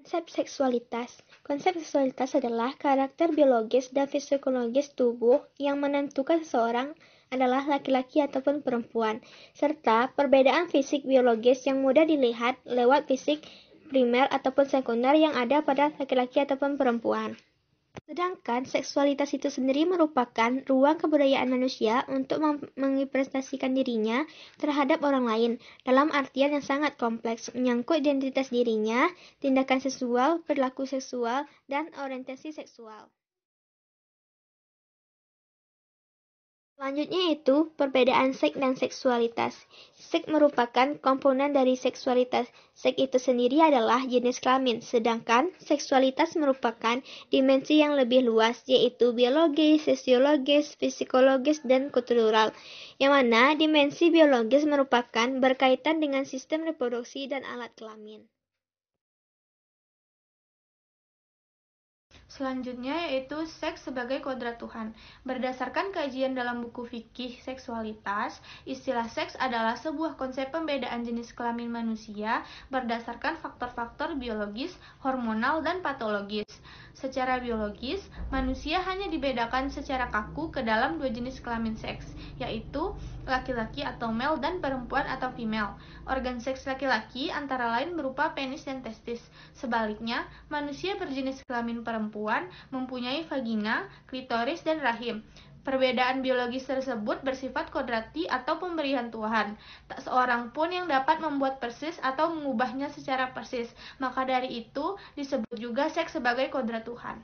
Konsep seksualitas. Konsep seksualitas adalah karakter biologis dan fisiologis tubuh yang menentukan seseorang adalah laki-laki ataupun perempuan, serta perbedaan fisik biologis yang mudah dilihat lewat fisik primer ataupun sekunder yang ada pada laki-laki ataupun perempuan. Sedangkan seksualitas itu sendiri merupakan ruang kebudayaan manusia untuk mengekspresikan dirinya terhadap orang lain dalam artian yang sangat kompleks, menyangkut identitas dirinya, tindakan seksual, perilaku seksual, dan orientasi seksual. Selanjutnya itu perbedaan seks dan seksualitas. Seks merupakan komponen dari seksualitas. Seks itu sendiri adalah jenis kelamin, sedangkan seksualitas merupakan dimensi yang lebih luas, yaitu biologis, sosiologis, psikologis, dan kultural. Yang mana dimensi biologis merupakan berkaitan dengan sistem reproduksi dan alat kelamin. Selanjutnya yaitu seks sebagai kodrat Tuhan. Berdasarkan kajian dalam buku fikih seksualitas, istilah seks adalah sebuah konsep pembedaan jenis kelamin manusia berdasarkan faktor-faktor biologis, hormonal, dan patologis. Secara biologis, manusia hanya dibedakan secara kaku ke dalam dua jenis kelamin seks, yaitu laki-laki atau male dan perempuan atau female. Organ seks laki-laki antara lain berupa penis dan testis. Sebaliknya, manusia berjenis kelamin perempuan mempunyai vagina, klitoris, dan rahim. Perbedaan biologis tersebut bersifat kodrati atau pemberian Tuhan. Tak seorang pun yang dapat membuat persis atau mengubahnya secara persis. Maka dari itu disebut juga seks sebagai kodrat Tuhan.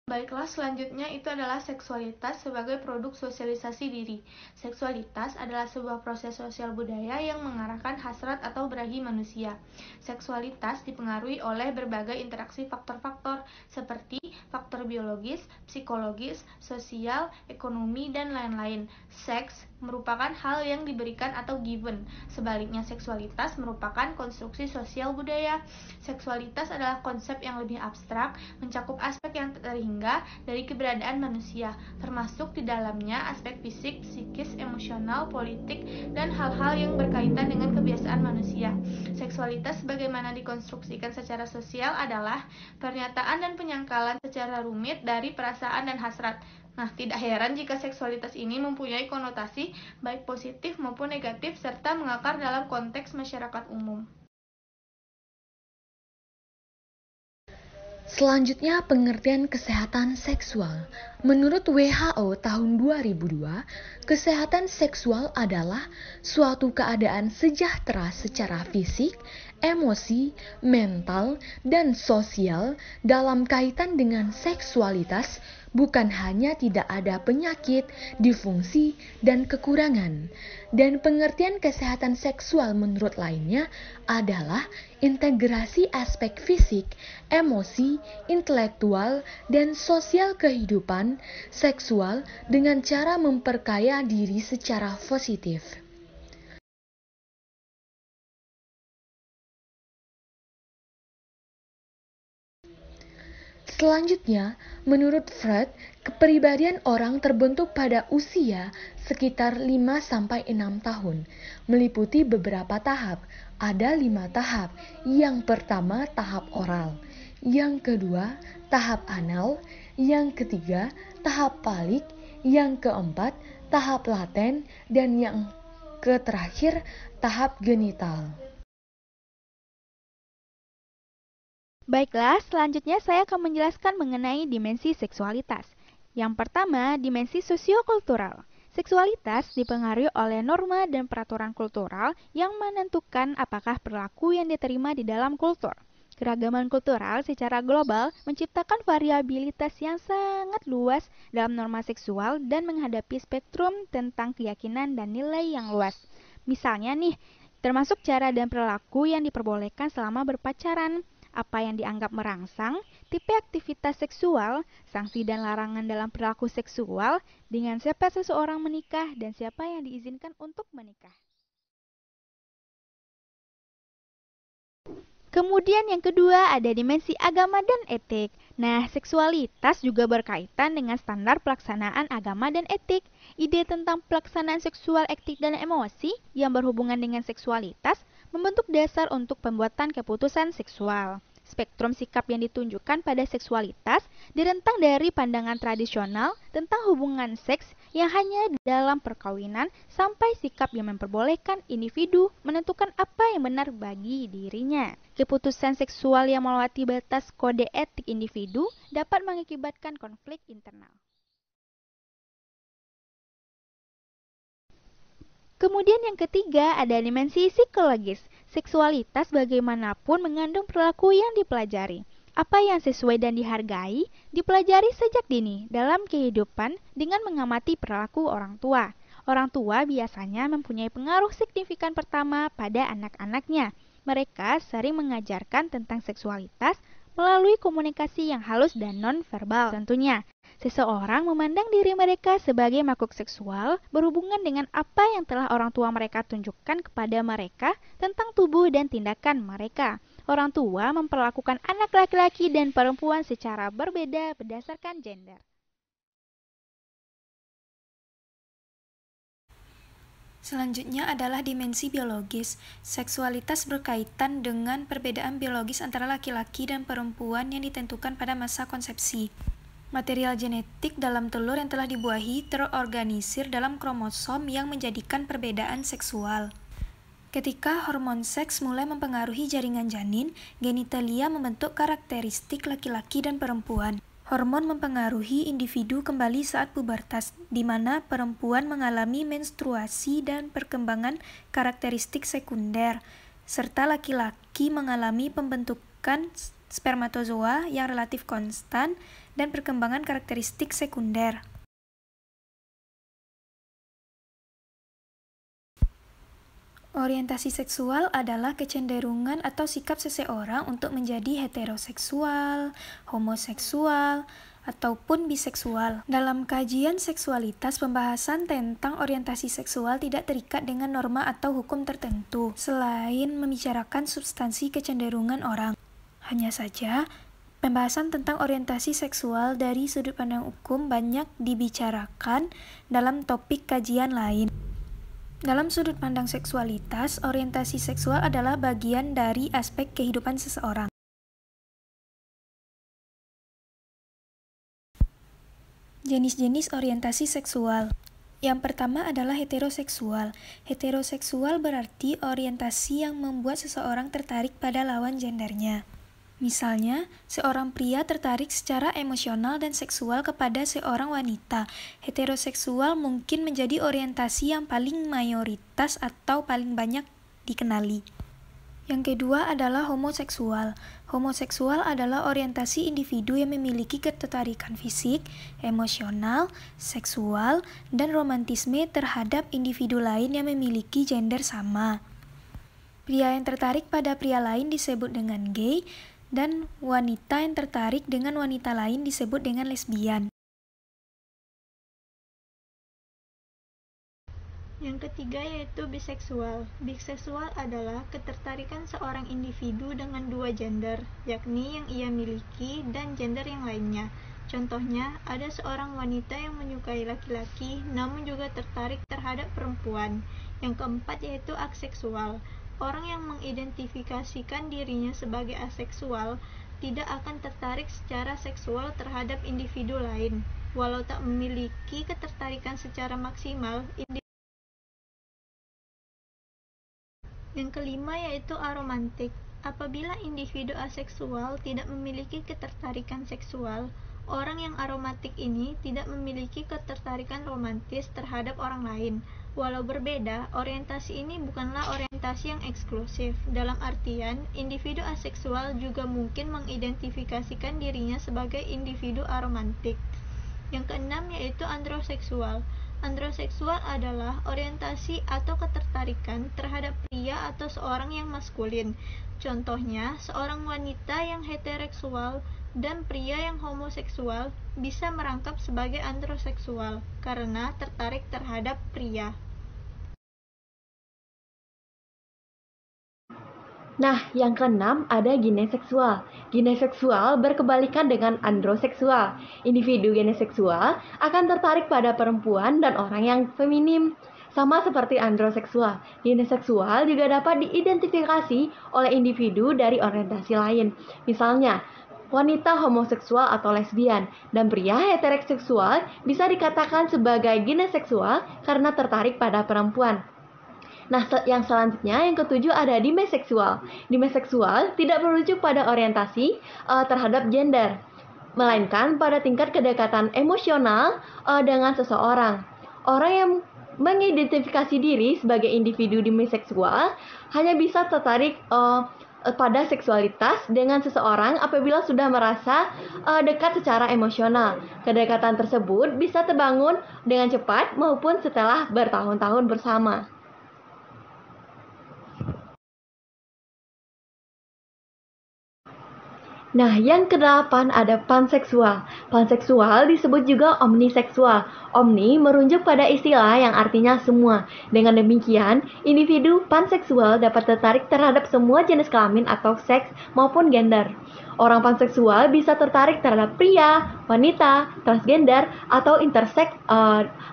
Baiklah, selanjutnya itu adalah seksualitas sebagai produk sosialisasi diri. Seksualitas adalah sebuah proses sosial budaya yang mengarahkan hasrat atau birahi manusia. Seksualitas dipengaruhi oleh berbagai interaksi faktor-faktor seperti faktor biologis, psikologis, sosial, ekonomi, dan lain-lain. Seks merupakan hal yang diberikan atau given. Sebaliknya, seksualitas merupakan konstruksi sosial budaya. Seksualitas adalah konsep yang lebih abstrak, mencakup aspek yang terhingga dari keberadaan manusia, termasuk di dalamnya aspek fisik, psikis, emosional, politik, dan hal-hal yang berkaitan dengan kebiasaan manusia. Seksualitas sebagaimana dikonstruksikan secara sosial adalah pernyataan dan penyangkalan secara rumit dari perasaan dan hasrat. Nah, tidak heran jika seksualitas ini mempunyai konotasi baik positif maupun negatif serta mengakar dalam konteks masyarakat umum. Selanjutnya, pengertian kesehatan seksual. Menurut WHO tahun 2002, kesehatan seksual adalah suatu keadaan sejahtera secara fisik, emosi, mental, dan sosial dalam kaitan dengan seksualitas, bukan hanya tidak ada penyakit, disfungsi, dan kekurangan. Dan pengertian kesehatan seksual menurut lainnya adalah integrasi aspek fisik, emosi, intelektual, dan sosial kehidupan seksual dengan cara memperkaya diri secara positif. Selanjutnya, menurut Freud, kepribadian orang terbentuk pada usia sekitar 5-6 tahun, meliputi beberapa tahap. Ada 5 tahap. Yang pertama, tahap oral. Yang kedua, tahap anal. Yang ketiga, tahap palik. Yang keempat, tahap laten. Dan yang terakhir, tahap genital. Baiklah, selanjutnya saya akan menjelaskan mengenai dimensi seksualitas. Yang pertama, dimensi sosiokultural. Seksualitas dipengaruhi oleh norma dan peraturan kultural yang menentukan apakah perilaku yang diterima di dalam kultur. Keragaman kultural secara global menciptakan variabilitas yang sangat luas dalam norma seksual dan menghadapi spektrum tentang keyakinan dan nilai yang luas. Misalnya nih, termasuk cara dan perilaku yang diperbolehkan selama berpacaran, apa yang dianggap merangsang, tipe aktivitas seksual, sanksi dan larangan dalam perilaku seksual, dengan siapa seseorang menikah dan siapa yang diizinkan untuk menikah. Kemudian yang kedua ada dimensi agama dan etik. Nah, seksualitas juga berkaitan dengan standar pelaksanaan agama dan etik. Ide tentang pelaksanaan seksual, etik, dan emosi yang berhubungan dengan seksualitas membentuk dasar untuk pembuatan keputusan seksual. Spektrum sikap yang ditunjukkan pada seksualitas direntang dari pandangan tradisional tentang hubungan seks yang hanya dalam perkawinan sampai sikap yang memperbolehkan individu menentukan apa yang benar bagi dirinya. Keputusan seksual yang melewati batas kode etik individu dapat mengakibatkan konflik internal. Kemudian yang ketiga ada dimensi psikologis. Seksualitas bagaimanapun mengandung perilaku yang dipelajari. Apa yang sesuai dan dihargai dipelajari sejak dini dalam kehidupan dengan mengamati perilaku orang tua. Orang tua biasanya mempunyai pengaruh signifikan pertama pada anak-anaknya. Mereka sering mengajarkan tentang seksualitas melalui komunikasi yang halus dan non-verbal tentunya. Seseorang memandang diri mereka sebagai makhluk seksual berhubungan dengan apa yang telah orang tua mereka tunjukkan kepada mereka tentang tubuh dan tindakan mereka. Orang tua memperlakukan anak laki-laki dan perempuan secara berbeda berdasarkan gender. Selanjutnya adalah dimensi biologis. Seksualitas berkaitan dengan perbedaan biologis antara laki-laki dan perempuan yang ditentukan pada masa konsepsi. Material genetik dalam telur yang telah dibuahi terorganisir dalam kromosom yang menjadikan perbedaan seksual. Ketika hormon seks mulai mempengaruhi jaringan janin, genitalia membentuk karakteristik laki-laki dan perempuan. Hormon mempengaruhi individu kembali saat pubertas, di mana perempuan mengalami menstruasi dan perkembangan karakteristik sekunder, serta laki-laki mengalami pembentukan spermatozoa yang relatif konstan dan perkembangan karakteristik sekunder. Orientasi seksual adalah kecenderungan atau sikap seseorang untuk menjadi heteroseksual, homoseksual, ataupun biseksual. Dalam kajian seksualitas, pembahasan tentang orientasi seksual tidak terikat dengan norma atau hukum tertentu, selain membicarakan substansi kecenderungan orang. Hanya saja, pembahasan tentang orientasi seksual dari sudut pandang hukum banyak dibicarakan dalam topik kajian lain. Dalam sudut pandang seksualitas, orientasi seksual adalah bagian dari aspek kehidupan seseorang. Jenis-jenis orientasi seksual. Yang pertama adalah heteroseksual. Heteroseksual berarti orientasi yang membuat seseorang tertarik pada lawan gendernya. Misalnya, seorang pria tertarik secara emosional dan seksual kepada seorang wanita. Heteroseksual mungkin menjadi orientasi yang paling mayoritas atau paling banyak dikenali. Yang kedua adalah homoseksual. Homoseksual adalah orientasi individu yang memiliki ketertarikan fisik, emosional, seksual, dan romantisme terhadap individu lain yang memiliki gender sama. Pria yang tertarik pada pria lain disebut dengan gay, dan wanita yang tertarik dengan wanita lain disebut dengan lesbian. Yang ketiga yaitu biseksual. Biseksual adalah ketertarikan seorang individu dengan dua gender, yakni yang ia miliki dan gender yang lainnya. Contohnya, ada seorang wanita yang menyukai laki-laki namun juga tertarik terhadap perempuan. Yang keempat yaitu aseksual. Orang yang mengidentifikasikan dirinya sebagai aseksual tidak akan tertarik secara seksual terhadap individu lain, walau tak memiliki ketertarikan secara maksimal. Yang kelima yaitu aromantik. Apabila individu aseksual tidak memiliki ketertarikan seksual, orang yang aromantik ini tidak memiliki ketertarikan romantis terhadap orang lain. Walau berbeda, orientasi ini bukanlah orientasi yang eksklusif. Dalam artian, individu aseksual juga mungkin mengidentifikasikan dirinya sebagai individu aromantik. Yang keenam yaitu androseksual. Androseksual adalah orientasi atau ketertarikan terhadap pria atau seorang yang maskulin. Contohnya, seorang wanita yang heteroseksual dan pria yang homoseksual bisa merangkap sebagai androseksual karena tertarik terhadap pria. Nah, yang keenam ada gineseksual. Gineseksual berkebalikan dengan androseksual. Individu gineseksual akan tertarik pada perempuan dan orang yang feminim. Sama seperti androseksual, gineseksual juga dapat diidentifikasi oleh individu dari orientasi lain. Misalnya, wanita homoseksual atau lesbian, dan pria heteroseksual bisa dikatakan sebagai gineseksual karena tertarik pada perempuan. Nah, yang selanjutnya, yang ketujuh ada dimeseksual. Dimeseksual tidak merujuk pada orientasi terhadap gender, melainkan pada tingkat kedekatan emosional dengan seseorang. Orang yang mengidentifikasi diri sebagai individu dimeseksual hanya bisa tertarik pada seksualitas dengan seseorang apabila sudah merasa dekat secara emosional. Kedekatan tersebut bisa terbangun dengan cepat maupun setelah bertahun-tahun bersama. Nah, yang kedelapan ada panseksual. Panseksual disebut juga omniseksual. Omni merujuk pada istilah yang artinya semua. Dengan demikian, individu panseksual dapat tertarik terhadap semua jenis kelamin atau seks maupun gender. Orang panseksual bisa tertarik terhadap pria, wanita, transgender, atau intersex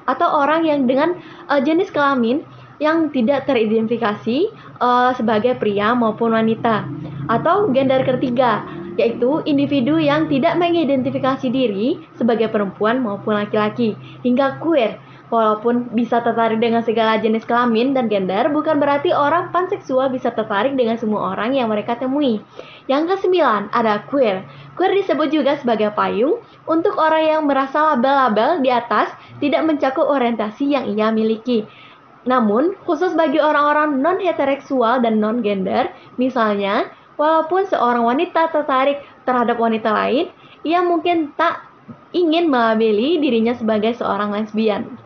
atau orang yang dengan jenis kelamin yang tidak teridentifikasi sebagai pria maupun wanita. Atau gender ketiga, yaitu individu yang tidak mengidentifikasi diri sebagai perempuan maupun laki-laki, hingga queer. Walaupun bisa tertarik dengan segala jenis kelamin dan gender, bukan berarti orang panseksual bisa tertarik dengan semua orang yang mereka temui. Yang kesembilan ada queer. Queer disebut juga sebagai payung untuk orang yang merasa label-label di atas tidak mencakup orientasi yang ia miliki. Namun, khusus bagi orang-orang non-heteroseksual dan non-gender, misalnya, walaupun seorang wanita tertarik terhadap wanita lain, ia mungkin tak ingin melabeli dirinya sebagai seorang lesbian.